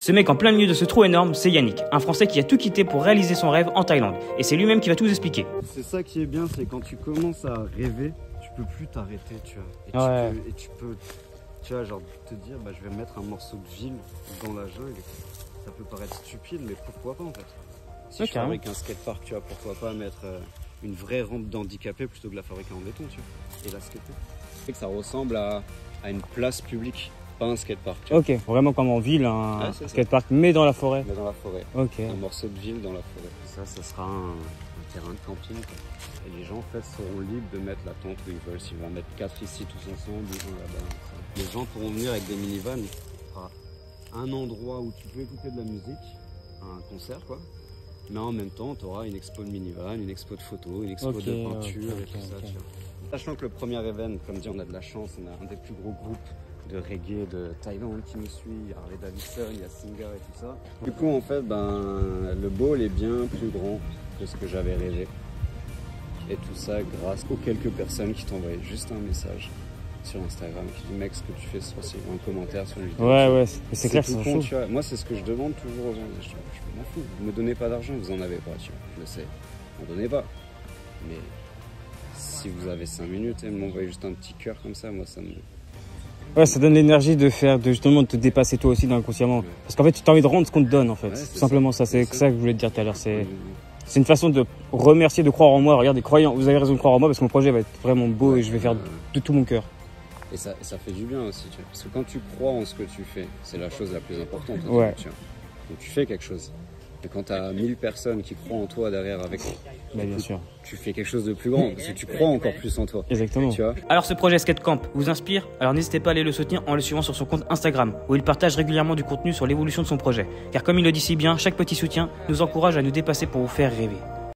Ce mec en plein milieu de ce trou énorme, c'est Yannick, un Français qui a tout quitté pour réaliser son rêve en Thaïlande. Et c'est lui-même qui va tout expliquer. C'est ça qui est bien, c'est quand tu commences à rêver, tu peux plus t'arrêter, tu vois. Et tu peux, tu vois, genre te dire, bah, je vais mettre un morceau de ville dans la jungle. Ça peut paraître stupide, mais pourquoi pas en fait. Si je fabrique un skatepark, tu vois, pourquoi pas mettre une vraie rampe d'handicapés plutôt que la fabriquer en béton, tu vois, et la skater. C'est que ça ressemble à une place publique, pas un skatepark. Ok, vraiment comme en ville, un skatepark, mais dans la forêt. Mais dans la forêt. Ok. Un morceau de ville dans la forêt. Ça sera un terrain de camping, quoi. Et les gens en fait seront libres de mettre la tente où ils veulent. S'ils veulent en mettre 4 ici tous ensemble, ils vont là-bas. Les gens pourront venir avec des minivans. Il y aura un endroit où tu peux écouter de la musique, un concert quoi. Mais en même temps, tu auras une expo de minivan, une expo de photos, une expo de peinture et tout ça. Tu vois. Sachant que le premier event, comme dit, on a de la chance, on a un des plus gros groupes de reggae de Thaïlande qui nous suit, il y a Harley Davidson, il y a Singer et tout ça. Du coup, en fait, le bowl est bien plus grand que ce que j'avais rêvé. Et tout ça grâce aux quelques personnes qui t'envoient juste un message sur Instagram qui dit mec, ce que tu fais, soit c'est un commentaire sur une vidéo. Ouais, c'est clair, c'est chaud. Tu vois. Moi, c'est ce que je demande toujours aux gens. Je m'en fous, vous me donnez pas d'argent, vous en avez pas, tu vois. Je le sais, m'en donnez pas. Mais si vous avez 5 minutes et m'envoyer juste un petit cœur comme ça, moi ça me... Ouais, ça donne l'énergie de justement de te dépasser toi aussi inconsciemment. Parce qu'en fait, tu as envie de rendre ce qu'on te donne en fait. Tout simplement ça, c'est ça que je voulais te dire tout à l'heure. C'est une façon de remercier, de croire en moi. Regardez, croyants, vous avez raison de croire en moi parce que mon projet va être vraiment beau et je vais faire de tout mon cœur. Et ça fait du bien aussi, tu vois. Parce que quand tu crois en ce que tu fais, c'est la chose la plus importante. Ouais. Tu vois. Donc tu fais quelque chose. Et quand tu as 1000 personnes qui croient en toi derrière avec, bien sûr, tu fais quelque chose de plus grand parce que tu crois encore plus en toi. Exactement. Tu vois. Alors ce projet Skatecamp vous inspire? Alors n'hésitez pas à aller le soutenir en le suivant sur son compte Instagram où il partage régulièrement du contenu sur l'évolution de son projet. Car comme il le dit si bien, chaque petit soutien nous encourage à nous dépasser pour vous faire rêver.